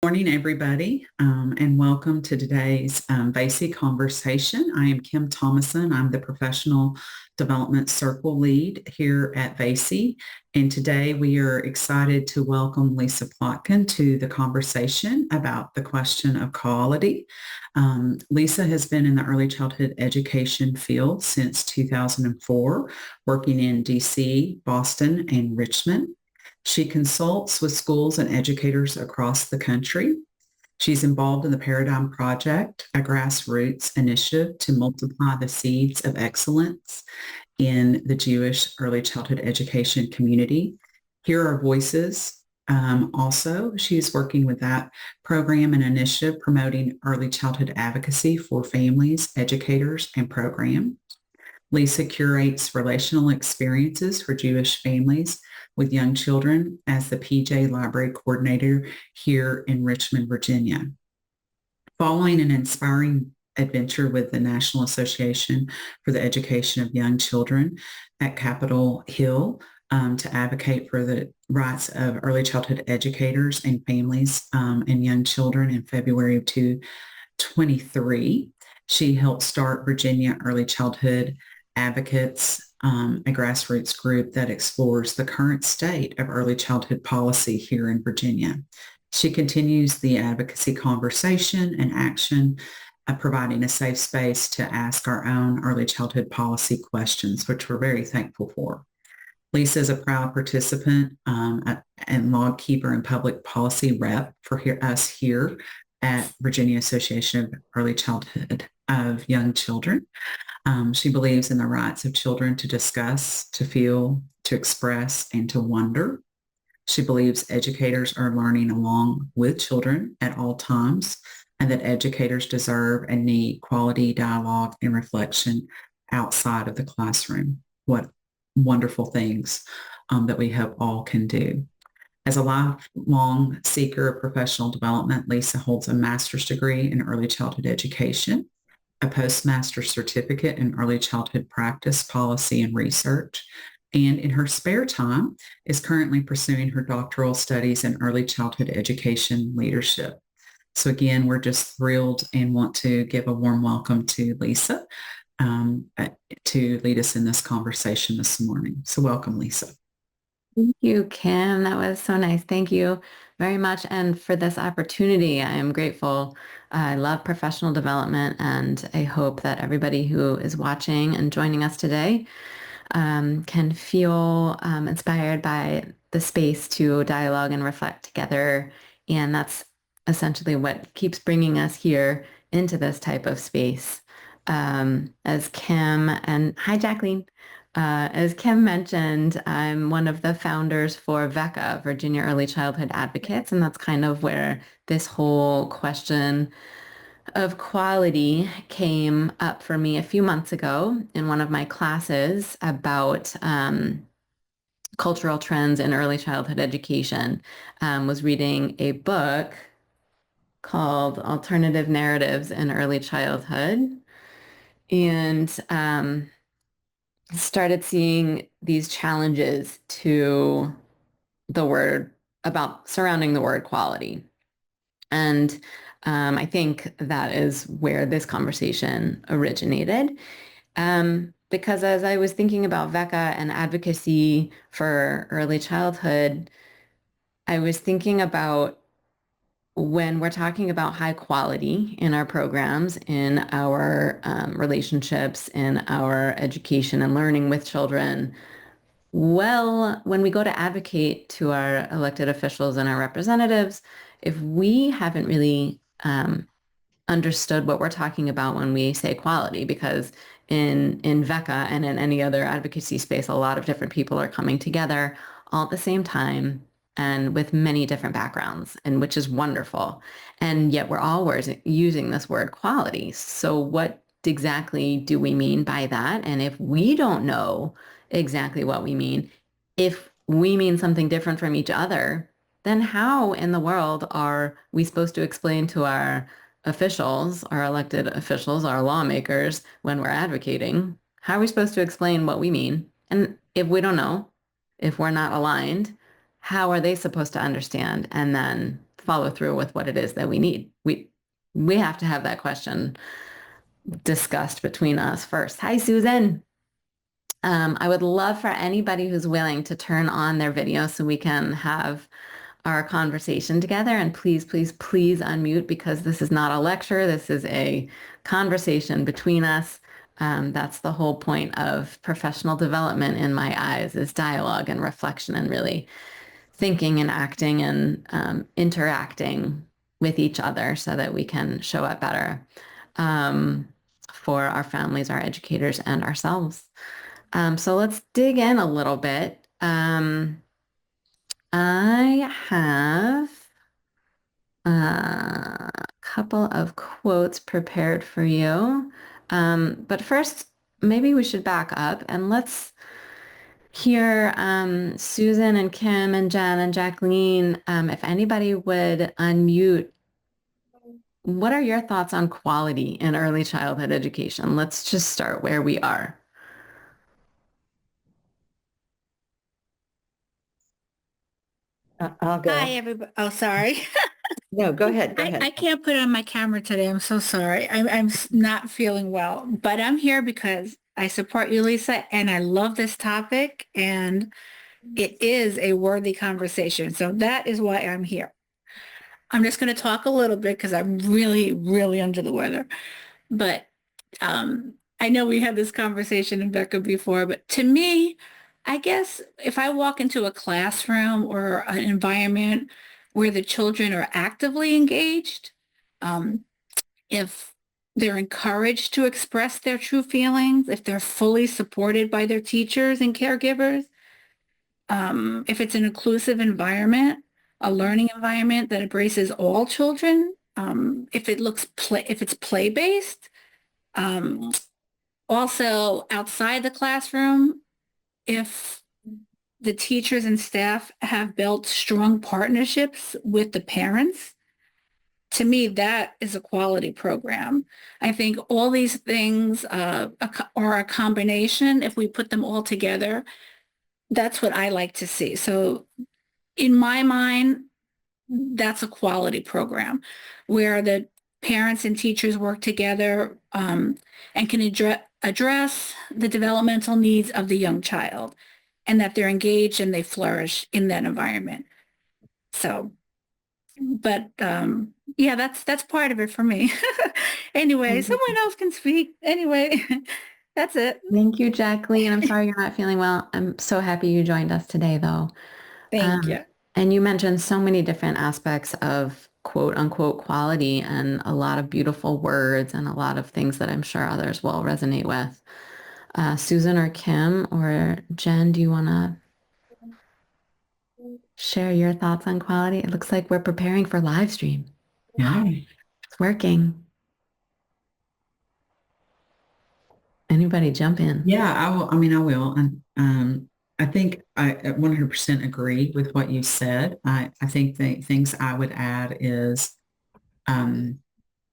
Morning, everybody, and welcome to today's VACE conversation. I am Kim Thomason. I'm the Professional Development Circle Lead here at VACE, and today we are excited to welcome Lisa Plotkin to the conversation about the question of quality. Lisa has been in the early childhood education field since 2004, working in DC, Boston, and Richmond. She consults with schools and educators across the country. She's involved in the Paradigm Project, a grassroots initiative to multiply the seeds of excellence in the Jewish early childhood education community. Here are voices. Also, she's working with that program and initiative promoting early childhood advocacy for families, educators, and programs. Lisa curates relational experiences for Jewish families with young children as the PJ Library Coordinator here in Richmond, Virginia. Following an inspiring adventure with the National Association for the Education of Young Children at Capitol Hill to advocate for the rights of early childhood educators and families and young children in February of 2023, she helped start Virginia Early Childhood Advocates, a grassroots group that explores the current state of early childhood policy here in Virginia. She continues the advocacy conversation and action, providing a safe space to ask our own early childhood policy questions, which we're very thankful for. Lisa is a proud participant and log keeper and public policy rep for us here at Virginia Association of Early Childhood of Young Children. She believes in the rights of children to discuss, to feel, to express, and to wonder. She believes educators are learning along with children at all times, and that educators deserve and need quality dialogue and reflection outside of the classroom. What wonderful things that we hope all can do. As a lifelong seeker of professional development, Lisa holds a master's degree in early childhood education, a postmaster's certificate in early childhood practice, policy, and research, and in her spare time is currently pursuing her doctoral studies in early childhood education leadership. So again, we're just thrilled and want to give a warm welcome to Lisa to lead us in this conversation this morning. So welcome, Lisa. Thank you, Kim. That was so nice. Thank you very much. And for this opportunity, I am grateful. I love professional development, and I hope that everybody who is watching and joining us today can feel inspired by the space to dialogue and reflect together. And that's essentially what keeps bringing us here into this type of space. As Kim and hi, Jacqueline. As Kim mentioned, I'm one of the founders for VECA, Virginia Early Childhood Advocates, and that's kind of where this whole question of quality came up for me a few months ago in one of my classes about cultural trends in early childhood education. Was reading a book called Alternative Narratives in Early Childhood, and started seeing these challenges to the word about surrounding the word quality. And I think that is where this conversation originated. Because as I was thinking about VECA and advocacy for early childhood, I was thinking about when we're talking about high quality in our programs, in our relationships, in our education and learning with children, well, when we go to advocate to our elected officials and our representatives, if we haven't really understood what we're talking about when we say quality, because in VECA and in any other advocacy space, a lot of different people are coming together all at the same time and with many different backgrounds, and which is wonderful. And yet we're always using this word quality. So what exactly do we mean by that? And if we don't know exactly what we mean, if we mean something different from each other, then how in the world are we supposed to explain to our officials, our elected officials, our lawmakers, when we're advocating? How are we supposed to explain what we mean? And if we don't know, if we're not aligned, how are they supposed to understand and then follow through with what it is that we need. We have to have that question discussed between us first. Hi, Susan. I would love for anybody who's willing to turn on their video so we can have our conversation together. And please, please, please unmute, because this is not a lecture. This is a conversation between us. That's the whole point of professional development in my eyes, is dialogue and reflection and really thinking and acting and interacting with each other so that we can show up better for our families, our educators, and ourselves. So let's dig in a little bit. I have a couple of quotes prepared for you. But first, maybe we should back up and let's hear Susan and Kim and Jen and Jacqueline, if anybody would unmute. What are your thoughts on quality in early childhood education? Let's just start where we are. I'll go. Hi, everybody. Oh, sorry. No, go ahead. Go ahead. I can't put on my camera today. I'm so sorry. I'm not feeling well, but I'm here because I support you, Lisa, and I love this topic, and it is a worthy conversation. So that is why I'm here. I'm just going to talk a little bit because I'm really, really under the weather. But I know we had this conversation in Becca before, but to me, I guess if I walk into a classroom or an environment where the children are actively engaged, if they're encouraged to express their true feelings, if they're fully supported by their teachers and caregivers, if it's an inclusive environment, a learning environment that embraces all children, if it's play-based, also outside the classroom, if the teachers and staff have built strong partnerships with the parents, to me, that is a quality program. I think all these things are a combination. If we put them all together, that's what I like to see. So in my mind, that's a quality program where the parents and teachers work together and can address the developmental needs of the young child, and that they're engaged and they flourish in that environment. So, but yeah, that's part of it for me. Anyway, someone else can speak. Anyway, that's it. Thank you, Jacqueline. I'm sorry you're not feeling well. I'm so happy you joined us today, though. Thank you. And you mentioned so many different aspects of quote unquote quality and a lot of beautiful words and a lot of things that I'm sure others will resonate with. Susan or Kim or Jen, do you want to share your thoughts on quality? It looks like we're preparing for live stream. Yeah. It's working. Anybody jump in? Yeah, I will. I mean, I will. And I think I 100% agree with what you said. I think the things I would add is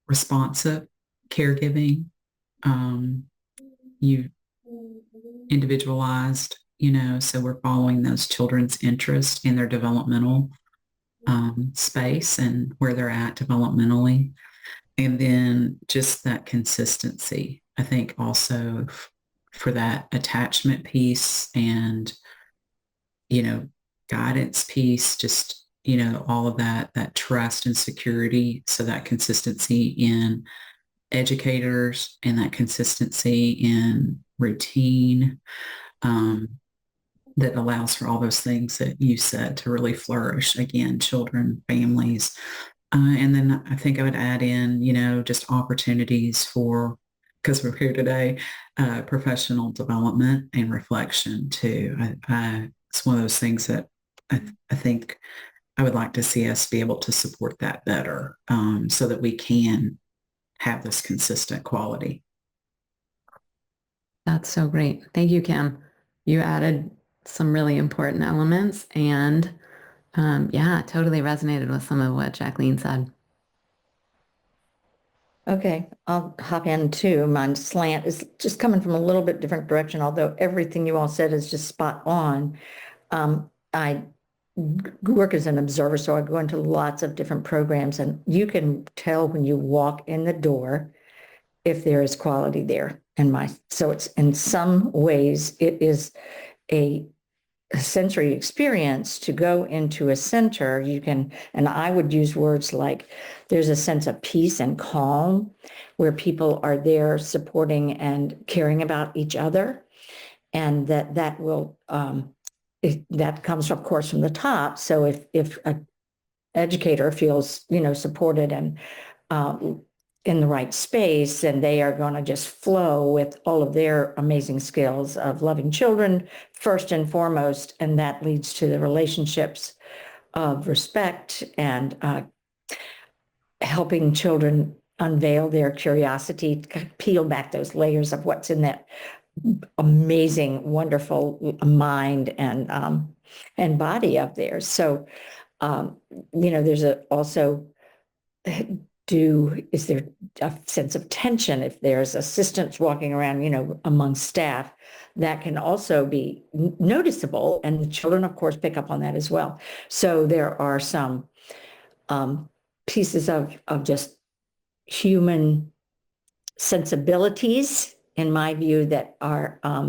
responsive caregiving, you individualized, so we're following those children's interest in their developmental space and where they're at developmentally. And then just that consistency, I think also for that attachment piece and, guidance piece, just, all of that trust and security. So that consistency in educators and that consistency in routine that allows for all those things that you said to really flourish. Again, children, families. And then I think I would add in, just opportunities for, because we're here today, professional development and reflection too. It's one of those things that I think I would like to see us be able to support that better so that we can have this consistent quality. That's so great. Thank you, Kim. You added some really important elements and yeah, totally resonated with some of what Jacqueline said. Okay, I'll hop in too. My slant is just coming from a little bit different direction, although everything you all said is just spot on. I work as an observer, so I go into lots of different programs, and you can tell when you walk in the door if there is quality there. So it's, in some ways, it is a sensory experience to go into a center. You can, and I would use words like, there's a sense of peace and calm where people are there supporting and caring about each other. And that will, that comes, of course, from the top. So if an educator feels, supported and in the right space, then they are going to just flow with all of their amazing skills of loving children first and foremost, and that leads to the relationships of respect and helping children unveil their curiosity, peel back those layers of what's in that amazing, wonderful mind and body of theirs. So, there's also, is there a sense of tension if there's assistants walking around, among staff? That can also be noticeable, and the children, of course, pick up on that as well. So there are some pieces of just human sensibilities, in my view, that are, I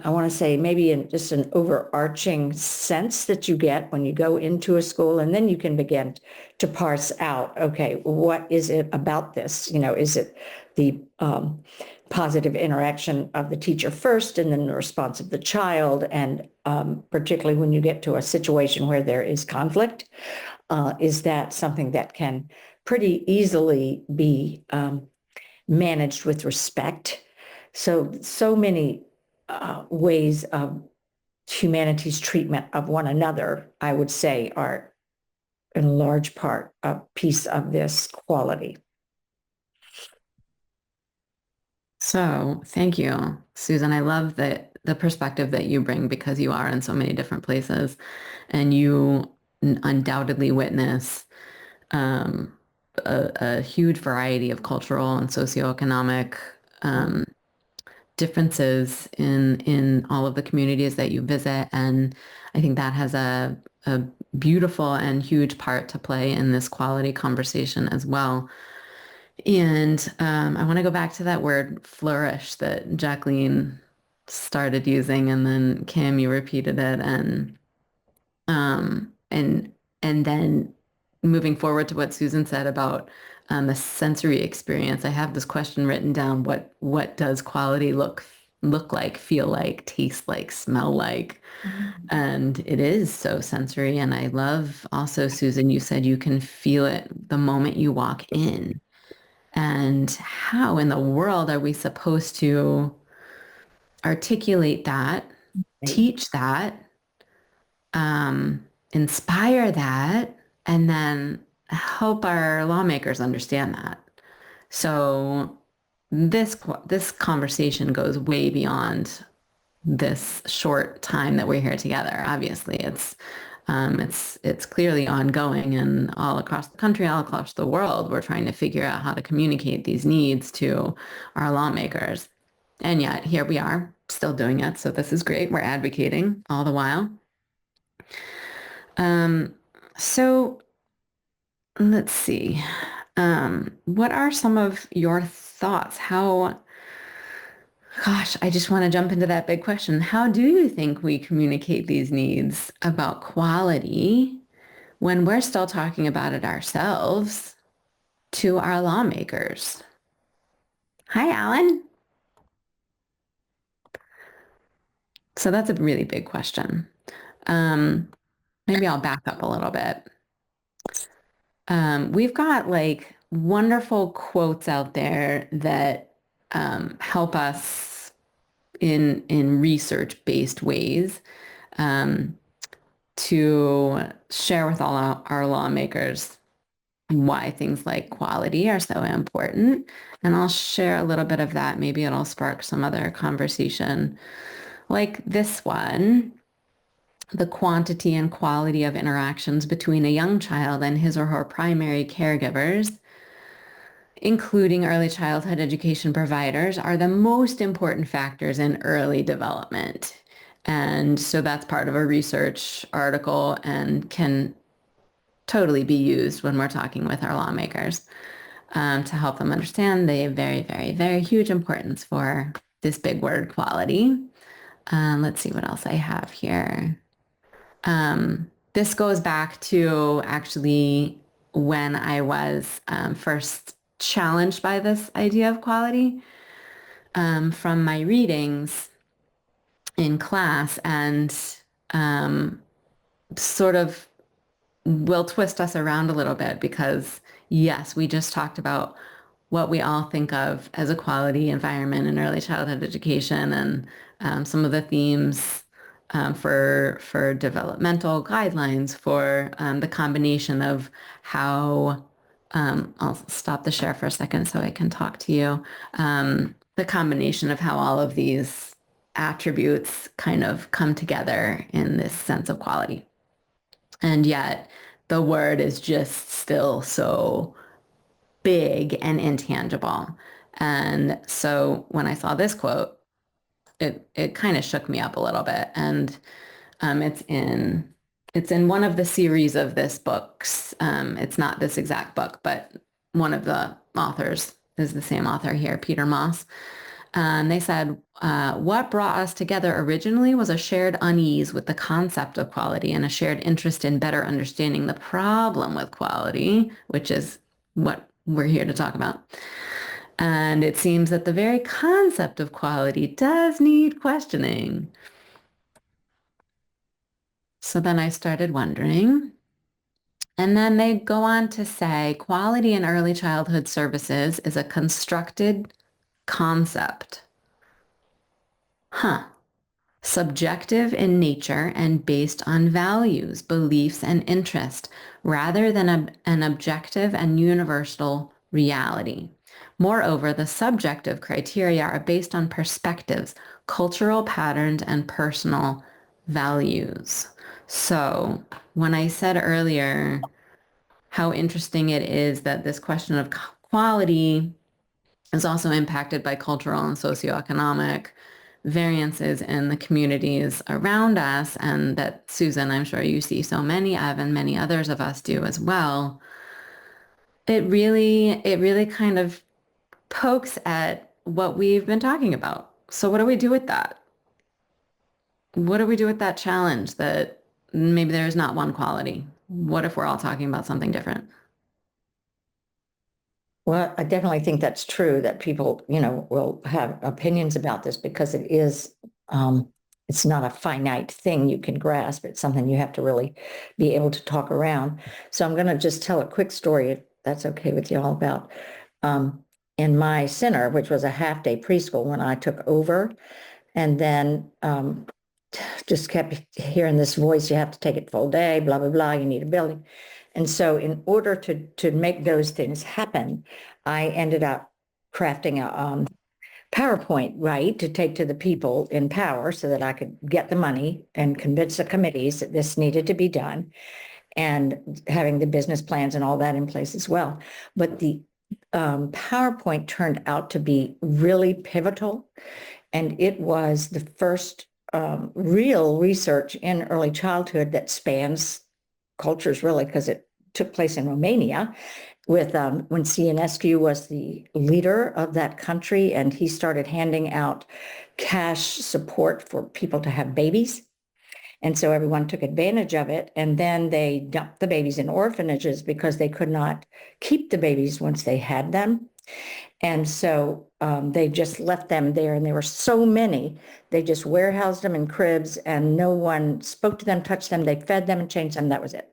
want to say maybe in just an overarching sense that you get when you go into a school, and then you can begin to parse out, okay, what is it about this? Is it the positive interaction of the teacher first, and then the response of the child? And particularly when you get to a situation where there is conflict, is that something that can pretty easily be managed with respect? So many ways of humanity's treatment of one another, I would say, are in large part a piece of this quality. So thank you, Susan. I love the perspective that you bring, because you are in so many different places and you undoubtedly witness a huge variety of cultural and socioeconomic differences in all of the communities that you visit. And I think that has a beautiful and huge part to play in this quality conversation as well. And I want to go back to that word flourish that Jacqueline started using, and then Kim, you repeated it, and then moving forward to what Susan said about the sensory experience. I have this question written down: what does quality look like, feel like, taste like, smell like? And it is so sensory. And I love also, Susan, you said you can feel it the moment you walk in. And how in the world are we supposed to articulate that, teach that, inspire that, and then help our lawmakers understand that? So this conversation goes way beyond this short time that we're here together. Obviously, it's clearly ongoing, and all across the country, all across the world, we're trying to figure out how to communicate these needs to our lawmakers. And yet here we are still doing it. So this is great. We're advocating all the while. So let's see. What are some of your thoughts? Gosh, I just want to jump into that big question. How do you think we communicate these needs about quality when we're still talking about it ourselves to our lawmakers? Hi, Alan. So that's a really big question. Maybe I'll back up a little bit. We've got like wonderful quotes out there that help us in research-based ways to share with all our lawmakers why things like quality are so important. And I'll share a little bit of that. Maybe it'll spark some other conversation. Like this one: the quantity and quality of interactions between a young child and his or her primary caregivers, including early childhood education providers, are the most important factors in early development. And so that's part of a research article and can totally be used when we're talking with our lawmakers to help them understand the very, very, very huge importance for this big word, quality. Let's see what else I have here. This goes back to actually when I was first challenged by this idea of quality from my readings in class, and sort of will twist us around a little bit because yes, we just talked about what we all think of as a quality environment in early childhood education, and some of the themes for developmental guidelines for the combination of how I'll stop the share for a second so I can talk to you. The combination of how all of these attributes kind of come together in this sense of quality. And yet the word is just still so big and intangible. And so when I saw this quote, it kind of shook me up a little bit. And it's in one of the series of this books. It's not this exact book, but one of the authors is the same author here, Peter Moss. And they said, what brought us together originally was a shared unease with the concept of quality and a shared interest in better understanding the problem with quality, which is what we're here to talk about. And it seems that the very concept of quality does need questioning. So then I started wondering, and then they go on to say, quality in early childhood services is a constructed concept. Subjective in nature and based on values, beliefs, and interest, rather than an objective and universal reality. Moreover, the subjective criteria are based on perspectives, cultural patterns, and personal values. So when I said earlier how interesting it is that this question of quality is also impacted by cultural and socioeconomic variances in the communities around us, and that, Susan, I'm sure you see so many of, and many others of us do as well, it really kind of pokes at what we've been talking about. So what do we do with that? What do we do with that challenge that maybe there's not one quality? What if we're all talking about something different? Well, I definitely think that's true, that people, will have opinions about this because it is, it's not a finite thing you can grasp. It's something you have to really be able to talk around. So I'm going to just tell a quick story, if that's okay with you all, about in my center, which was a half-day preschool when I took over, and then just kept hearing this voice, you have to take it full day, blah, blah, blah, you need a building. And so in order to make those things happen, I ended up crafting a PowerPoint, right, to take to the people in power so that I could get the money and convince the committees that this needed to be done, and having the business plans and all that in place as well. But the PowerPoint turned out to be really pivotal, and it was the first real research in early childhood that spans cultures, really, because it took place in Romania with when Ionescu was the leader of that country, and he started handing out cash support for people to have babies. And so everyone took advantage of it, and then they dumped the babies in orphanages because they could not keep the babies once they had them. And so they just left them there, and there were so many, they just warehoused them in cribs, and no one spoke to them, touched them, they fed them and changed them, that was it.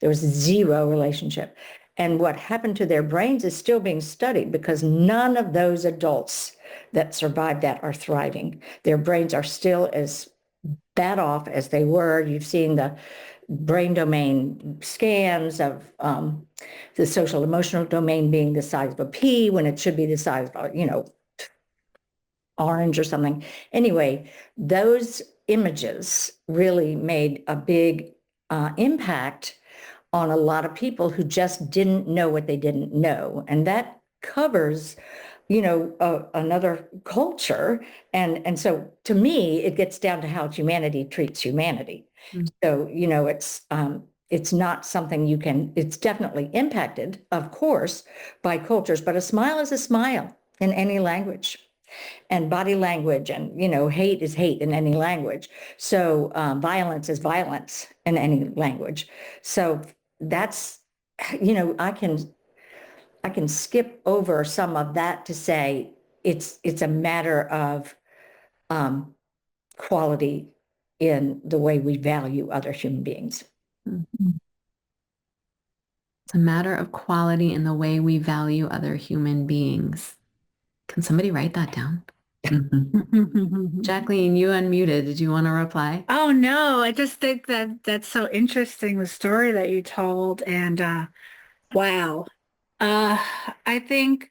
There was zero relationship. And what happened to their brains is still being studied, because none of those adults that survived that are thriving. Their brains are still as bad off as they were. You've seen the brain domain scans of the social emotional domain being the size of a pea when it should be the size of, orange or something. Anyway, those images really made a big impact on a lot of people who just didn't know what they didn't know. And that covers another culture. And so to me, it gets down to how humanity treats humanity. Mm. So, it's not something it's definitely impacted, of course, by cultures, but a smile is a smile in any language, and body language, and, hate is hate in any language. So violence is violence in any language. So that's, I can skip over some of that to say it's a matter of quality in the way we value other human beings. Mhm. It's a matter of quality in the way we value other human beings. Can somebody write that down? Jacqueline, you unmuted. Did you want to reply? Oh no, I just think that that's so interesting, the story that you told. And wow. I think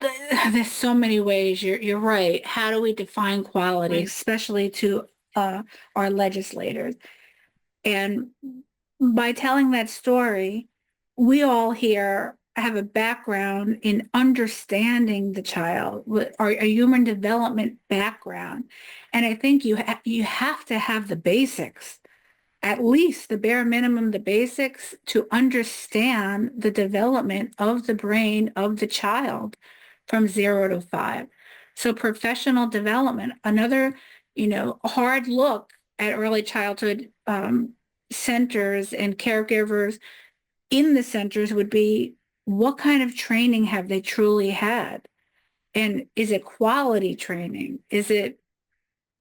there's so many ways. You're right. How do we define quality, Right. especially to our legislators? And by telling that story, we all here have a background in understanding the child, or a human development background. And I think you have to have the basics, at least the bare minimum, the basics, to understand the development of the brain of the child from 0 to 5. So professional development, another, hard look at early childhood centers and caregivers in the centers would be, what kind of training have they truly had? And is it quality training? Is it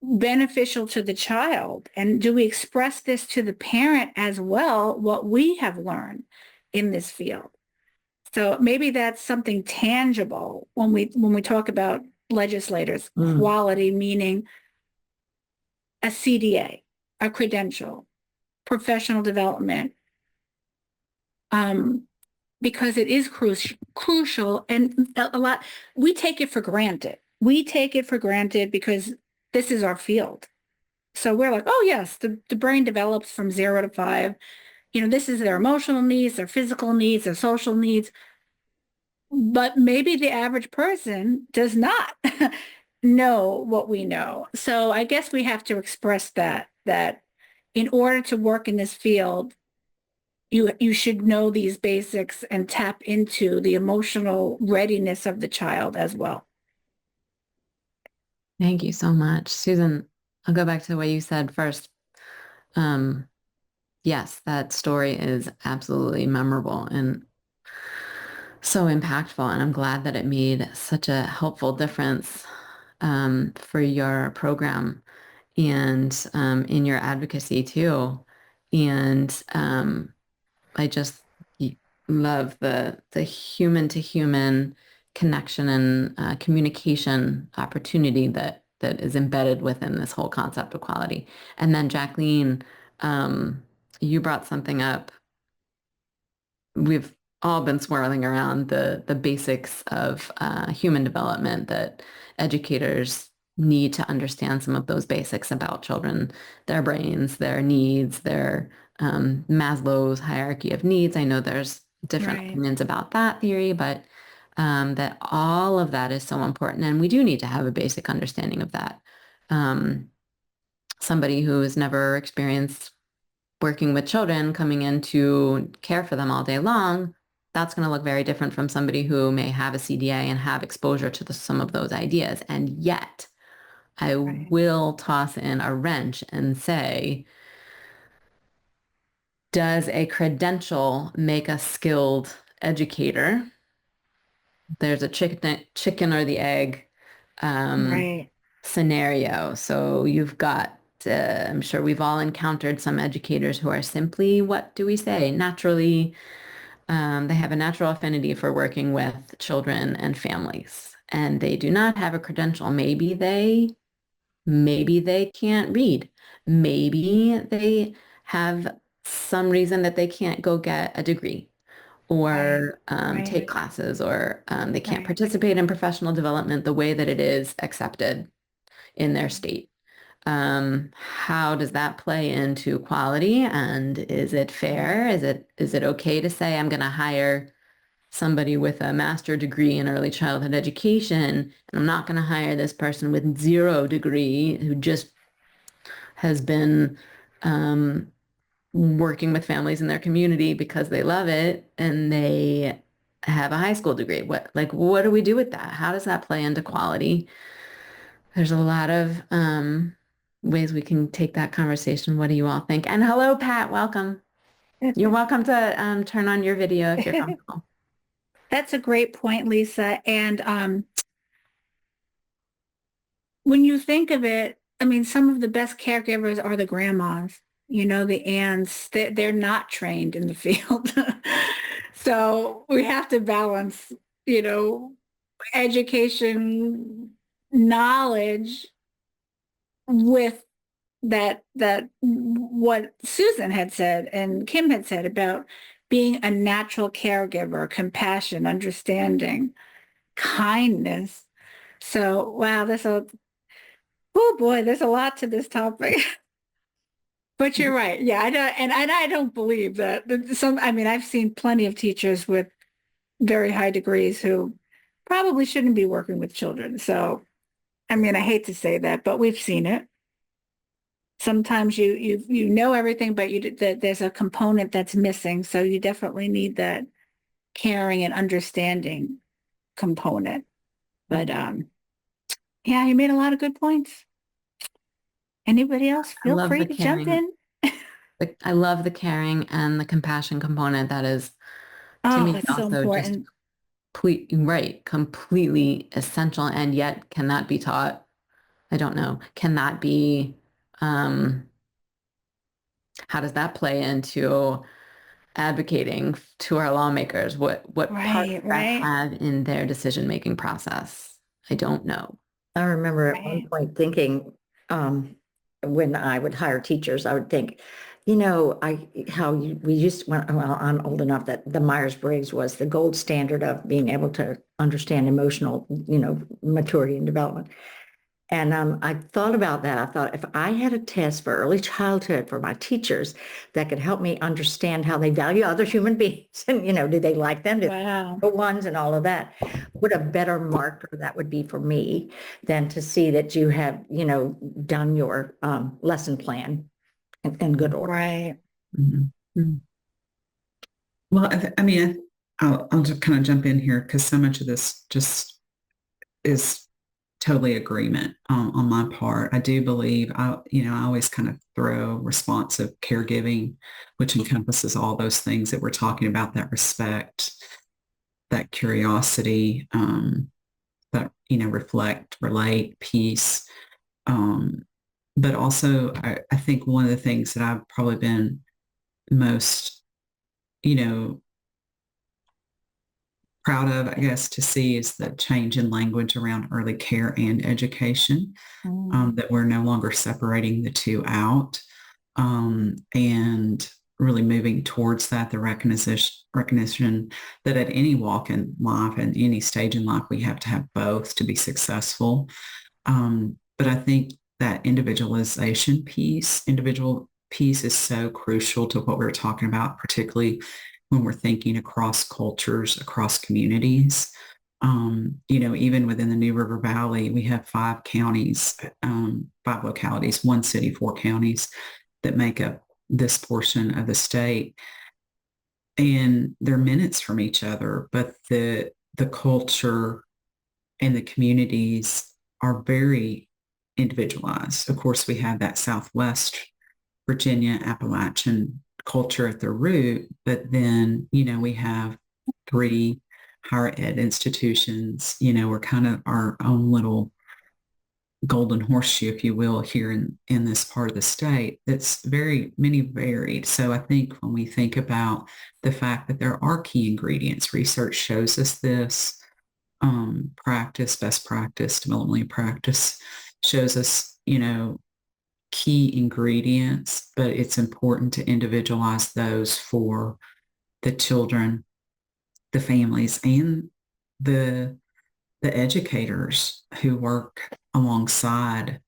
beneficial to the child? And do we express this to the parent as well, what we have learned in this field? So maybe that's something tangible when we talk about legislators, quality, meaning a CDA, a credential, professional development, because it is crucial, and a lot, we take it for granted. We take it for granted because this is our field. So we're like, oh yes, the brain develops from 0 to 5. This is their emotional needs, their physical needs, their social needs. But maybe the average person does not know what we know. So I guess we have to express that in order to work in this field, you should know these basics and tap into the emotional readiness of the child as well. Thank you so much. Susan, I'll go back to what you said first. Yes, that story is absolutely memorable and so impactful. And I'm glad that it made such a helpful difference for your program and in your advocacy too. And I just love the human to human connection and communication opportunity that is embedded within this whole concept of quality. And then Jacqueline, you brought something up. We've all been swirling around the basics of human development, that educators need to understand some of those basics about children, their brains, their needs, their Maslow's hierarchy of needs. I know there's different Right. opinions about that theory, but that all of that is so important. And we do need to have a basic understanding of that. Somebody who has never experienced working with children coming in to care for them all day long, that's going to look very different from somebody who may have a CDA and have exposure to some of those ideas. And yet, I Right. will toss in a wrench and say, does a credential make a skilled educator? There's a chicken or the egg Right. scenario. So you've got, I'm sure we've all encountered some educators who are simply, what do we say, naturally, they have a natural affinity for working with children and families, and they do not have a credential. Maybe they can't read. Maybe they have some reason that they can't go get a degree or Right. take classes, or they can't Right. participate in professional development the way that it is accepted in their state. How does that play into quality, and is it fair? Is it okay to say I'm going to hire somebody with a master's degree in early childhood education, and I'm not going to hire this person with 0 degree who just has been working with families in their community because they love it and they have a high school degree. What do we do with that? How does that play into quality? There's a lot of ways we can take that conversation. What do you all think? And hello, Pat, welcome. You're welcome to turn on your video if you're comfortable. That's a great point, Lisa. And when you think of it, I mean, some of the best caregivers are the grandmas, the aunts. They're not trained in the field. So we have to balance, education, knowledge with that what Susan had said and Kim had said about being a natural caregiver, compassion, understanding, kindness. So, wow, oh boy, there's a lot to this topic. But you're right. Yeah, I don't believe that I've seen plenty of teachers with very high degrees who probably shouldn't be working with children. So, I hate to say that, but we've seen it. Sometimes you know everything, but there's a component that's missing. So you definitely need that caring and understanding component. But yeah, you made a lot of good points. Anybody else? Feel free to jump in. I love the caring and the compassion component. That is, to me, that's also so important. Completely essential, and yet cannot be taught. I don't know. Cannot be. How does that play into advocating to our lawmakers? What part does that have in their decision-making process? I don't know. I remember at one point thinking, when I would hire teachers, I would think, we used to, well, I'm old enough that the Myers-Briggs was the gold standard of being able to understand emotional, maturity and development. And I thought about that. I thought if I had a test for early childhood for my teachers that could help me understand how they value other human beings and, do they like them? Wow. The ones and all of that, what a better marker that would be for me than to see that you have, done your lesson plan in good order. Right. Mm-hmm. Well, I'll just kind of jump in here because so much of this just is totally agreement on my part. I do believe I always kind of throw responsive caregiving, which encompasses all those things that we're talking about, that respect, that curiosity, that, reflect, relate, peace. But also I think one of the things that I've probably been most, proud of, I guess, to see is the change in language around early care and education, that we're no longer separating the two out, and really moving towards that, the recognition that at any walk in life and any stage in life, we have to have both to be successful. But I think that individual piece is so crucial to what we're talking about, particularly when we're thinking across cultures, across communities. Even within the New River Valley, we have 5 counties, 5 localities, 1 city, 4 counties that make up this portion of the state. And they're minutes from each other, but the culture and the communities are very individualized. Of course, we have that Southwest Virginia Appalachian culture at the root, but then, we have 3 higher ed institutions, we're kind of our own little golden horseshoe, if you will, here in this part of the state that's very varied. So I think when we think about the fact that there are key ingredients, research shows us this, best practice, development practice shows us, key ingredients, but it's important to individualize those for the children, the families, and the educators who work alongside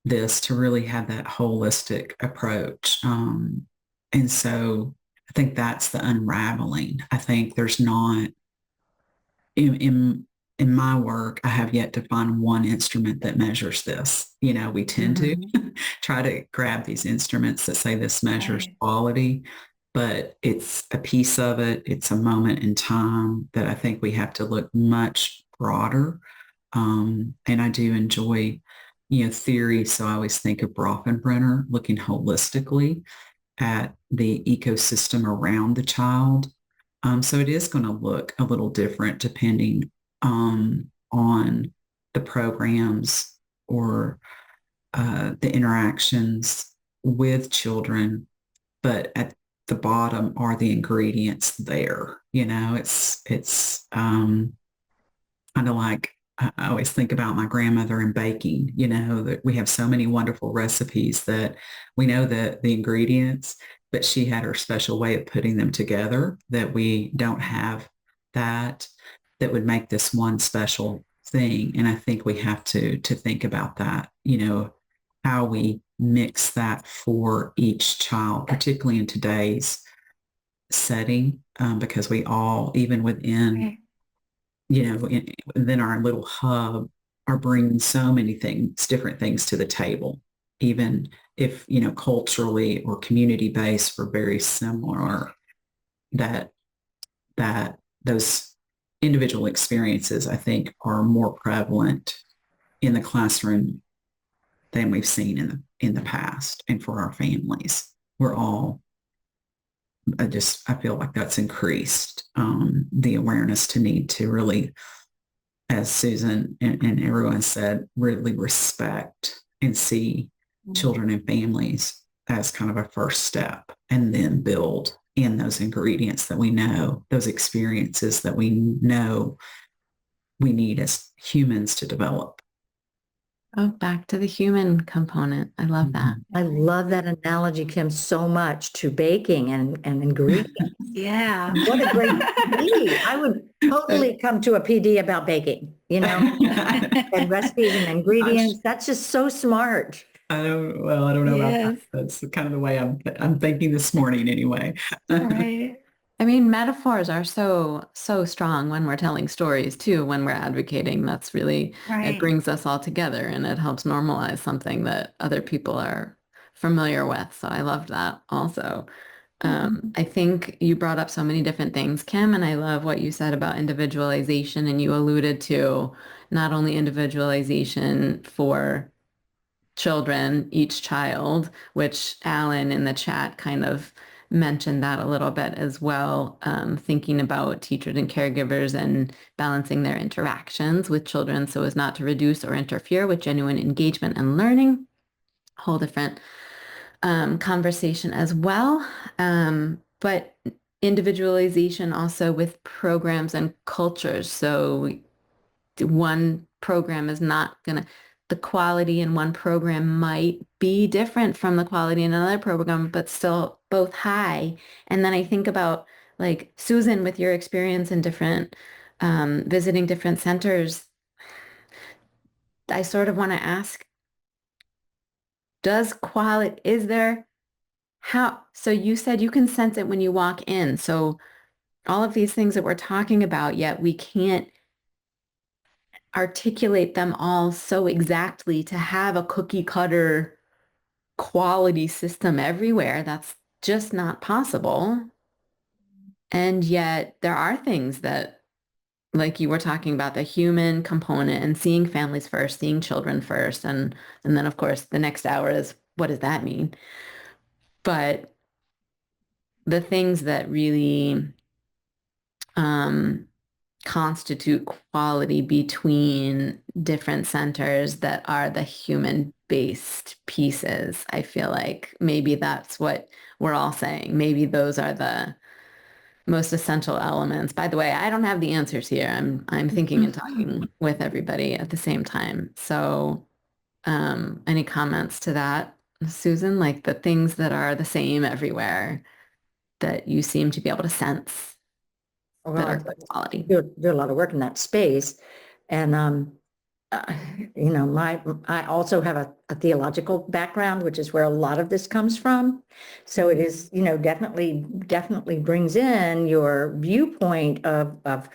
this to really have that holistic approach. And so I think that's the unraveling. I think there's not in my work, I have yet to find one instrument that measures this. We tend to try to grab these instruments that say this measures Right. quality, but it's a piece of it. It's a moment in time that I think we have to look much broader. And I do enjoy, theory. So I always think of Bronfenbrenner looking holistically at the ecosystem around the child. So it is going to look a little different depending on the programs or the interactions with children. But at the bottom are the ingredients there. It's kind of like I always think about my grandmother and baking, that we have so many wonderful recipes that we know the ingredients, but she had her special way of putting them together that we don't have that would make this one special thing. And I think we have to think about that, how we mix that for each child, particularly in today's setting, because we all, even within within our little hub, are bringing so many things, different things to the table, even if, culturally or community based, we're very similar, that those individual experiences, I think, are more prevalent in the classroom than we've seen in the past. And for our families, we're all, I feel like that's increased the awareness to need to really, as Susan and everyone said, really respect and see children and families as kind of a first step, and then build in those ingredients that we know, those experiences that we know we need as humans to develop. Oh, back to the human component. I love that. I love that analogy, Kim, so much, to baking and ingredients. Yeah. What a great PD. I would totally come to a PD about baking, and recipes and ingredients. That's just so smart. I don't know about that. Yes. That's kind of the way I'm thinking this morning anyway. Right. I mean, metaphors are so strong when we're telling stories too, when we're advocating. That's really, Right. it brings us all together and it helps normalize something that other people are familiar with. So I loved that also. I think you brought up so many different things, Kim, and I love what you said about individualization, and you alluded to not only individualization for children, each child, which Alan in the chat kind of mentioned that a little bit as well, thinking about teachers and caregivers and balancing their interactions with children so as not to reduce or interfere with genuine engagement and learning. Whole different conversation as well. But individualization also with programs and cultures. So one program is not going to, the quality in one program might be different from the quality in another program, but still both high. And then I think about, like, Susan, with your experience in different, visiting different centers, I sort of want to ask, so you said you can sense it when you walk in. So all of these things that we're talking about, yet we can't articulate them all so exactly to have a cookie cutter quality system everywhere. That's just not possible. And yet there are things that, like you were talking about, the human component and seeing families first, seeing children first. And then of course the next hour is, what does that mean? But the things that really constitute quality between different centers that are the human-based pieces, I feel like maybe that's what we're all saying. Maybe those are the most essential elements. By the way, I don't have the answers here. I'm thinking and talking with everybody at the same time. So any comments to that, Susan? Like the things that are the same everywhere that you seem to be able to sense that are good quality. Do a lot of work in that space. And, I also have a theological background, which is where a lot of this comes from. So it is, definitely brings in your viewpoint of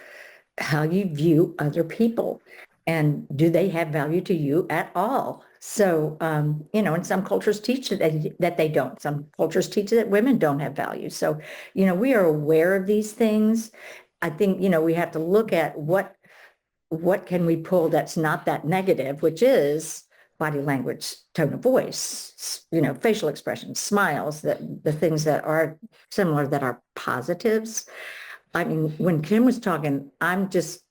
how you view other people, and do they have value to you at all? So, and some cultures teach that they don't. Some cultures teach that women don't have value. So, we are aware of these things. I think, we have to look at what can we pull that's not that negative, which is body language, tone of voice, facial expressions, smiles, that the things that are similar, that are positives. I mean, when Kim was talking, I'm just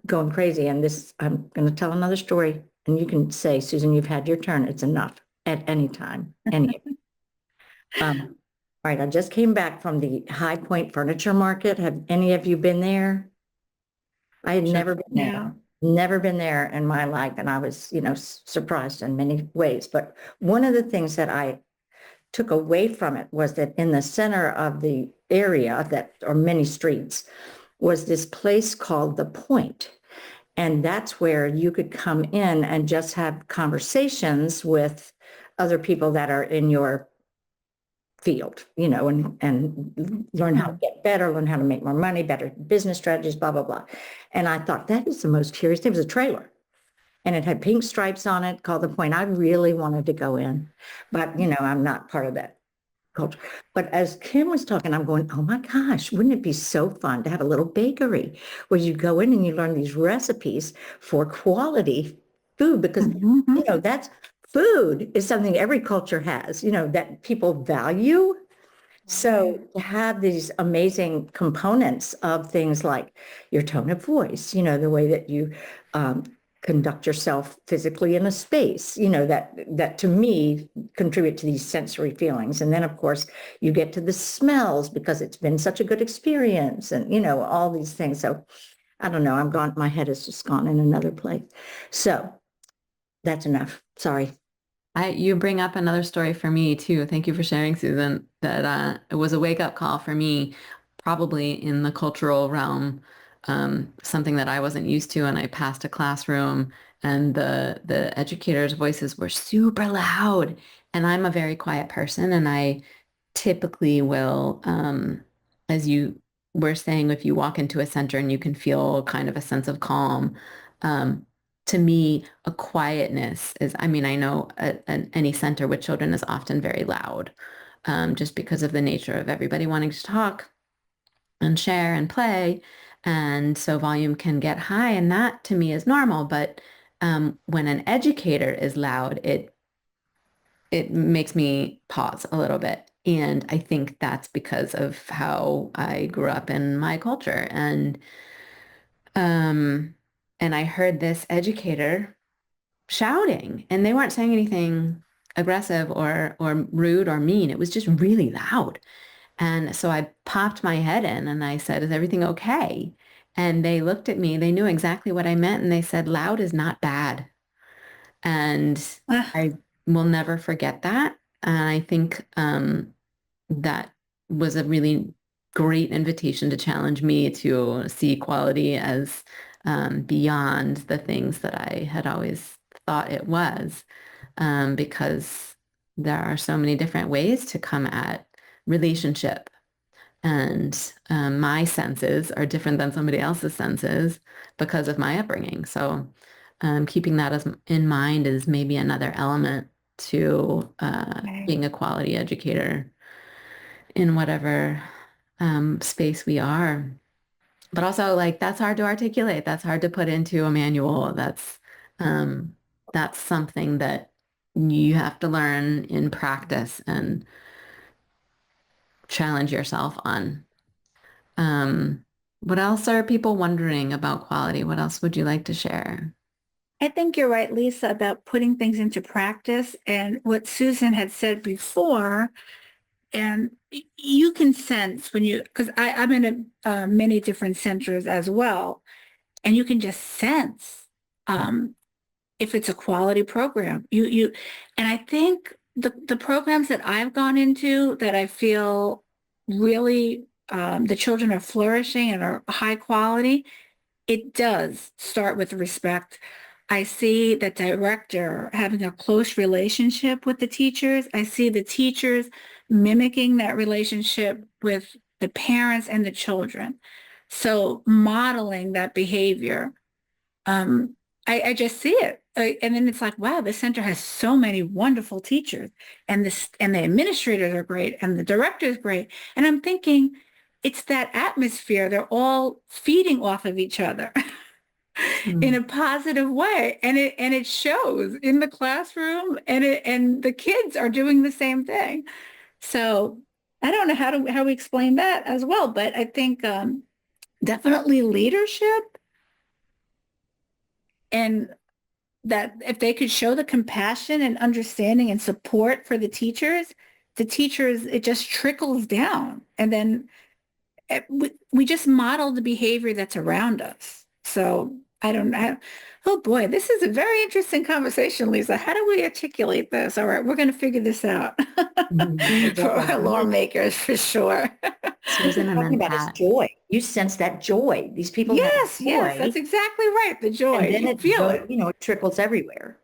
going crazy. And I'm going to tell another story. And you can say, Susan, you've had your turn. It's enough at any time. All right. I just came back from the High Point Furniture Market. Have any of you been there? I had never been there. No. Never been there in my life. And I was, surprised in many ways. But one of the things that I took away from it was that in the center of the area, that or many streets, was this place called The Point. And that's where you could come in and just have conversations with other people that are in your field, and learn how to get better, learn how to make more money, better business strategies, blah, blah, blah. And I thought, that is the most curious thing. It was a trailer. And it had pink stripes on it called The Point. I really wanted to go in, but, I'm not part of that culture. But as Kim was talking, I'm going, oh my gosh, wouldn't it be so fun to have a little bakery where you go in and you learn these recipes for quality food? Because, that's food is something every culture has, that people value. So to have these amazing components of things like your tone of voice, the way that you conduct yourself physically in a space, that to me contribute to these sensory feelings. And then, of course, you get to the smells because it's been such a good experience, and, all these things. So I don't know, my head has just gone in another place. So that's enough. Sorry. You bring up another story for me too. Thank you for sharing, Susan. That it was a wake-up call for me, probably in the cultural realm, something that I wasn't used to. And I passed a classroom, and the educators' voices were super loud. And I'm a very quiet person, and I typically will, as you were saying, if you walk into a center and you can feel kind of a sense of calm. To me, a quietness is, I know any center with children is often very loud, just because of the nature of everybody wanting to talk and share and play. And so volume can get high, and that to me is normal. But when an educator is loud, it makes me pause a little bit. And I think that's because of how I grew up in my culture. And I heard this educator shouting, and they weren't saying anything aggressive or rude or mean. It was just really loud. And so I popped my head in and I said, is everything okay? And they looked at me, they knew exactly what I meant. And they said, loud is not bad. And I will never forget that. And I think that was a really great invitation to challenge me to see equality as beyond the things that I had always thought it was, because there are so many different ways to come at relationship. And my senses are different than somebody else's senses because of my upbringing. So keeping that in mind is maybe another element to being a quality educator in whatever space we are. But also, like, that's hard to articulate. That's hard to put into a manual. That's something that you have to learn in practice and challenge yourself on. What else are people wondering about quality? What else would you like to share? I think you're right, Lisa, about putting things into practice, and what Susan had said before. And you can sense when because I'm in many different centers as well, and you can just sense if it's a quality program. And I think the programs that I've gone into that I feel really the children are flourishing and are high quality, it does start with respect. I see the director having a close relationship with the teachers. I see the teachers mimicking that relationship with the parents and the children. So modeling that behavior, I just see it. And then it's like, wow, this center has so many wonderful teachers, and the administrators are great and the director is great. And I'm thinking it's that atmosphere. They're all feeding off of each other in a positive way. And it shows in the classroom, and the kids are doing the same thing. So I don't know how we explain that as well, but I think definitely leadership, and that if they could show the compassion and understanding and support for the teachers, it just trickles down. And then we just model the behavior that's around us. So I don't know. Oh boy, this is a very interesting conversation, Lisa. How do we articulate this? All right, we're going to figure this out for our lawmakers for sure. Susan and Talking then about is Pat. joy. You sense that joy. These people have Yes, joy. yes, that's exactly right. The joy, And then you feel it. it trickles everywhere.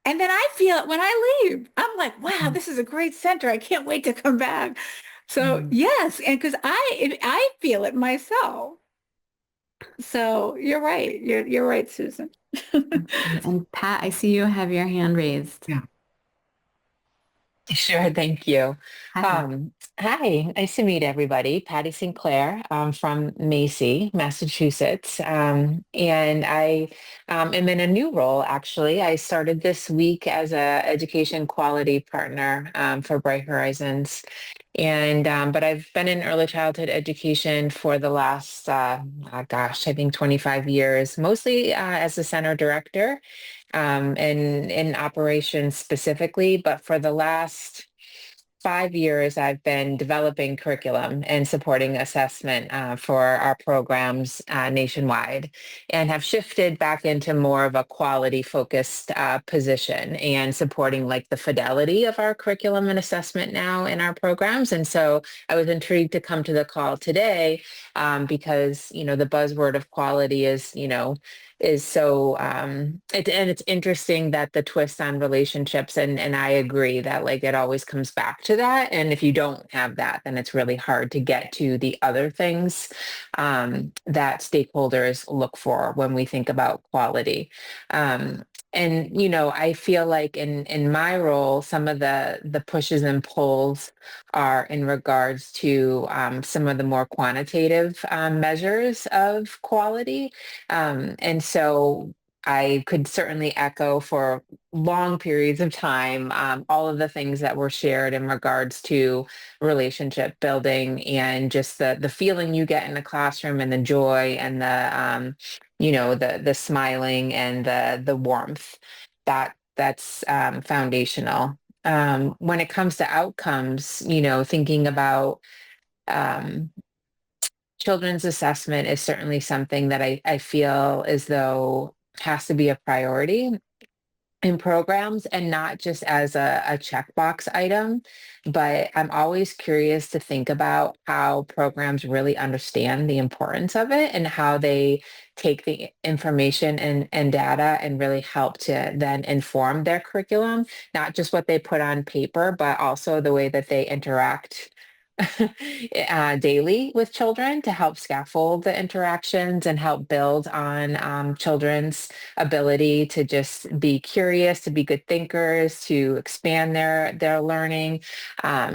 And then I feel it when I leave. I'm like, wow, this is a great center. I can't wait to come back. So yes, and because I feel it myself. So you're right. You're right, Susan. And Pat, I see you have your hand raised. Yeah. Sure, thank you. Hi, Pat. Hi, nice to meet everybody. Patty Sinclair from Macy, Massachusetts. And I am in a new role, actually. I started this week as a education quality partner for Bright Horizons. And but I've been in early childhood education for the last, I think 25 years, mostly as a center director and in operations specifically. But for the last 5 years, I've been developing curriculum and supporting assessment for our programs nationwide, and have shifted back into more of a quality focused position and supporting like the fidelity of our curriculum and assessment now in our programs. And so I was intrigued to come to the call today because, the buzzword of quality is so and it's interesting that the twist on relationships, and I agree that like it always comes back to that, and if you don't have that, then it's really hard to get to the other things that stakeholders look for when we think about quality. And I feel like in my role, some of the pushes and pulls are in regards to some of the more quantitative measures of quality. And so I could certainly echo for long periods of time all of the things that were shared in regards to relationship building and just the feeling you get in the classroom and the joy and the smiling and the warmth that's foundational. When it comes to outcomes, thinking about children's assessment is certainly something that I feel as though has to be a priority in programs, and not just as a checkbox item, but I'm always curious to think about how programs really understand the importance of it and how they take the information and data and really help to then inform their curriculum, not just what they put on paper, but also the way that they interact daily with children to help scaffold the interactions and help build on children's ability to just be curious, to be good thinkers, to expand their learning.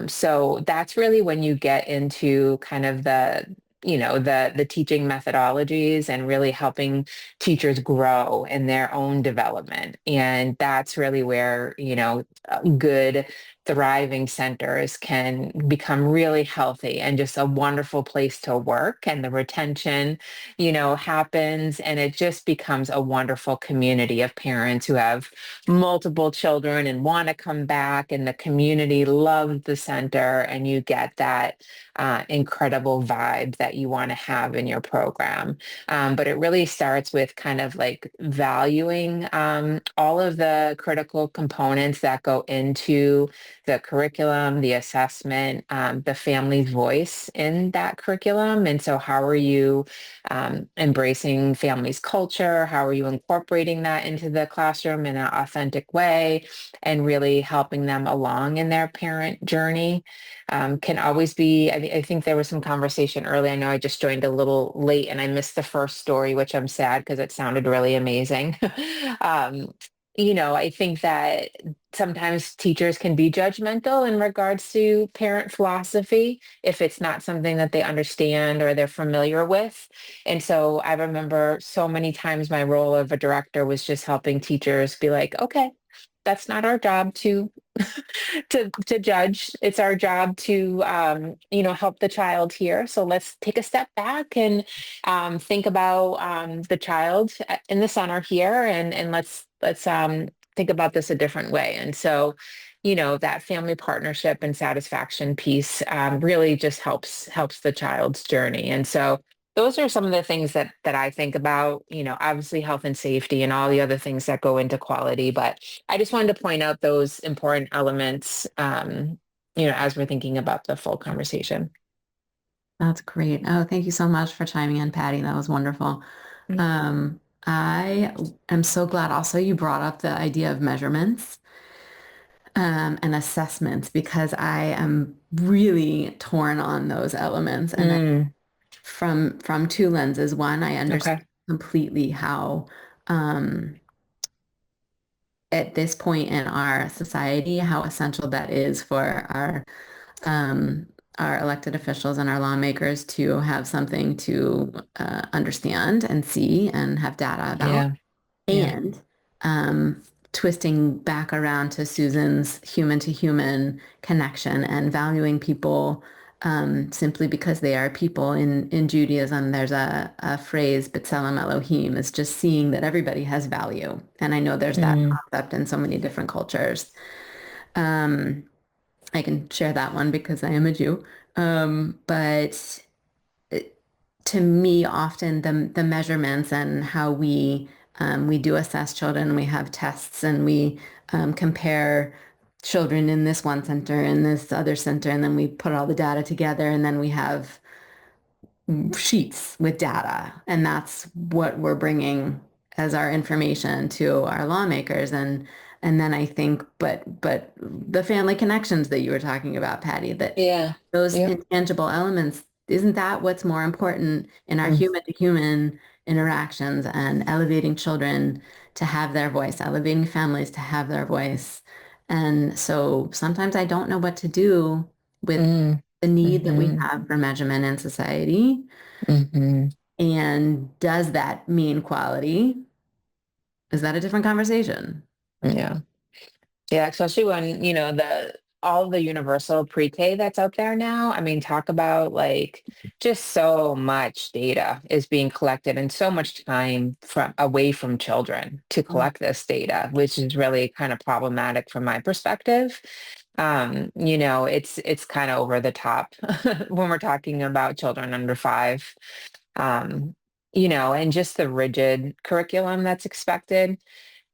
So that's really when you get into kind of the teaching methodologies and really helping teachers grow in their own development. And that's really where, good thriving centers can become really healthy and just a wonderful place to work, and the retention, happens, and it just becomes a wonderful community of parents who have multiple children and want to come back, and the community loves the center, and you get that incredible vibe that you want to have in your program. But it really starts with kind of like valuing all of the critical components that go into the curriculum, the assessment, the family's voice in that curriculum. And so how are you embracing family's culture? How are you incorporating that into the classroom in an authentic way and really helping them along in their parent journey? Can always be, I think there was some conversation early. I know I just joined a little late and I missed the first story, which I'm sad because it sounded really amazing. I think that sometimes teachers can be judgmental in regards to parent philosophy if it's not something that they understand or they're familiar with. And so I remember so many times my role of a director was just helping teachers be like, okay, that's not our job to to judge. It's our job to help the child here. So let's take a step back and think about the child in the center here, and let's think about this a different way. And so, that family partnership and satisfaction piece really just helps the child's journey. And so those are some of the things that I think about, obviously health and safety and all the other things that go into quality. But I just wanted to point out those important elements, as we're thinking about the full conversation. That's great. Oh, thank you so much for chiming in, Patty. That was wonderful. I am so glad also you brought up the idea of measurements and assessments, because I am really torn on those elements. And from two lenses. One, I understand completely how at this point in our society, how essential that is for our elected officials and our lawmakers to have something to understand and see and have data about. And twisting back around to Susan's human to human connection and valuing people simply because they are people. In Judaism, there's a phrase, B'Tselem Elohim, is just seeing that everybody has value. And I know there's that concept in so many different cultures. I can share that one because I am a Jew. But to me, often the measurements and how we do assess children, we have tests and we compare children in this one center and this other center, and then we put all the data together, and then we have sheets with data, and that's what we're bringing as our information to our lawmakers. And then I think, but the family connections that you were talking about, Patty, that those intangible elements, isn't that what's more important in our human to human interactions, and elevating children to have their voice, elevating families to have their voice? And so sometimes I don't know what to do with the need that we have for measurement in society. And does that mean quality? Is that a different conversation? Yeah, especially when, all the universal pre-K that's out there now. I mean, talk about like just so much data is being collected and so much time away from children to collect this data, which is really kind of problematic from my perspective. It's kind of over the top when we're talking about children under 5. And just the rigid curriculum that's expected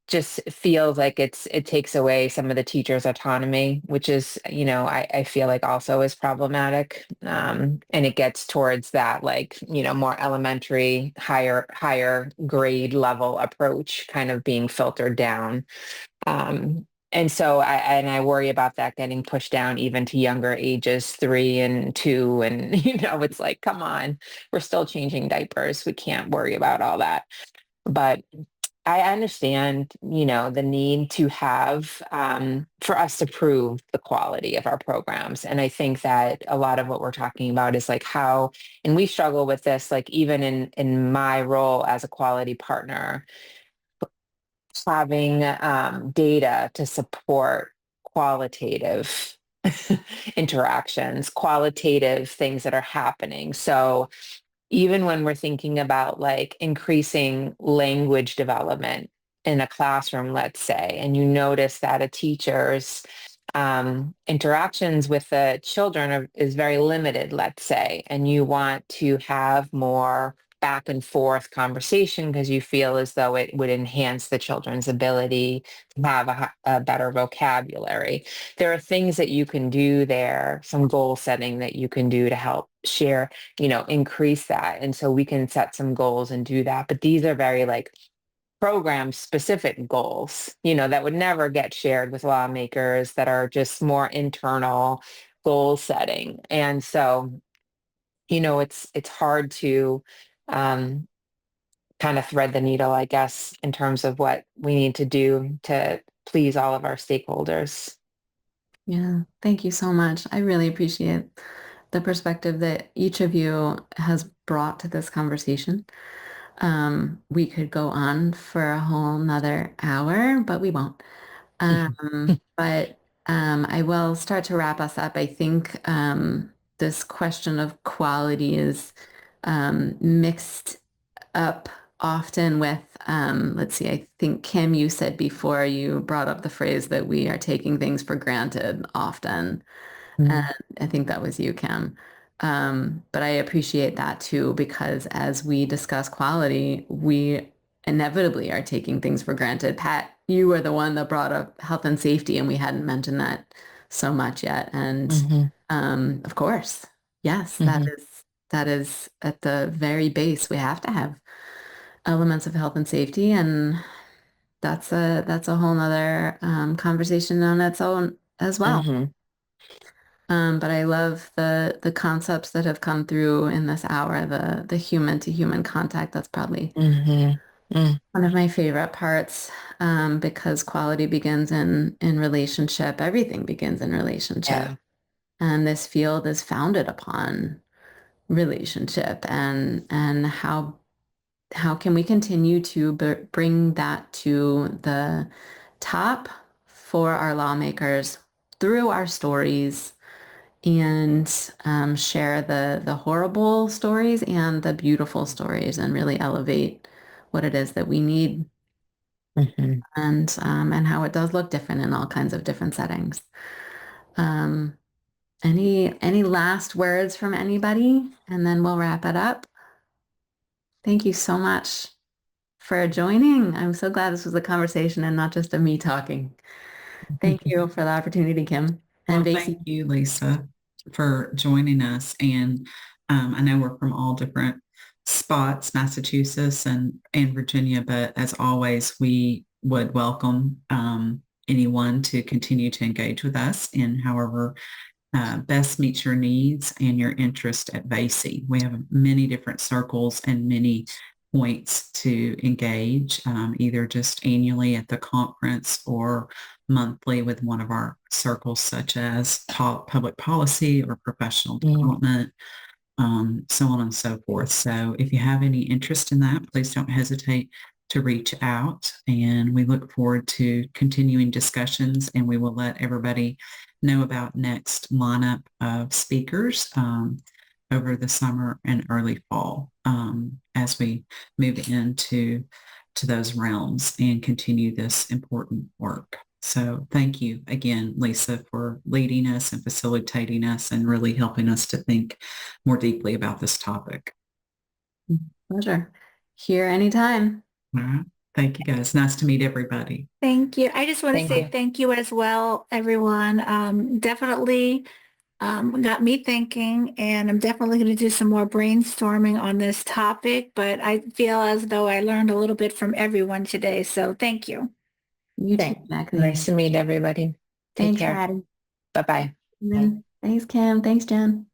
just feels like it takes away some of the teachers' autonomy, which is, I feel like also is problematic. And it gets towards that, like, more elementary, higher grade level approach kind of being filtered down. And so I worry about that getting pushed down even to younger ages, 3 and 2. And, it's like, come on, we're still changing diapers. We can't worry about all that. But I understand, the need to have, for us to prove the quality of our programs. And I think that a lot of what we're talking about is like how, and we struggle with this, like even in my role as a quality partner, having data to support qualitative interactions, qualitative things that are happening. So even when we're thinking about like increasing language development in a classroom, let's say, and you notice that a teacher's interactions with the children is very limited, let's say, and you want to have more back and forth conversation because you feel as though it would enhance the children's ability to have a better vocabulary. There are things that you can do there, some goal setting that you can do to help share, increase that. And so we can set some goals and do that. But these are very like program specific goals, that would never get shared with lawmakers, that are just more internal goal setting. And so, it's hard to um, kind of thread the needle, I guess, in terms of what we need to do to please all of our stakeholders. Yeah, thank you so much. I really appreciate the perspective that each of you has brought to this conversation. We could go on for a whole nother hour, but we won't. But I will start to wrap us up. I think this question of quality is mixed up often with, let's see, I think Kim, you said before, you brought up the phrase that we are taking things for granted often. And I think that was you, Kim. But I appreciate that too, because as we discuss quality, we inevitably are taking things for granted. Pat, you were the one that brought up health and safety, and we hadn't mentioned that so much yet. And of course, yes, that is at the very base. We have to have elements of health and safety, and that's a whole nother conversation on its own as well. But I love the concepts that have come through in this hour, the human to human contact. That's probably one of my favorite parts, because quality begins in relationship. Everything begins in relationship. Yeah. And this field is founded upon relationship, and how can we continue to bring that to the top for our lawmakers through our stories, and share the horrible stories and the beautiful stories, and really elevate what it is that we need, and how it does look different in all kinds of different settings. Any last words from anybody, and then we'll wrap it up. Thank you so much for joining. I'm so glad this was a conversation and not just a me talking. Thank you for the opportunity, Kim. And Well, thank you, Lisa, for joining us. And I know we're from all different spots, Massachusetts and Virginia, but as always, we would welcome anyone to continue to engage with us in however best meets your needs and your interest at VACE. We have many different circles and many points to engage, either just annually at the conference or monthly with one of our circles, such as public policy or professional development, so on and so forth. So if you have any interest in that, please don't hesitate to reach out, and we look forward to continuing discussions, and we will let everybody know about next lineup of speakers over the summer and early fall, as we move into those realms and continue this important work. So thank you again, Lisa, for leading us and facilitating us and really helping us to think more deeply about this topic. Pleasure. Here anytime. All right. Thank you, guys. Nice to meet everybody. Thank you. I just want to Thank say you. thank you as well, everyone. Definitely got me thinking, and I'm definitely going to do some more brainstorming on this topic, but I feel as though I learned a little bit from everyone today. So thank you. You too, Thanks. Jacqueline. Nice to meet everybody. Take Thanks, care. Patty. Bye-bye. Thanks, Kim. Thanks, Jen.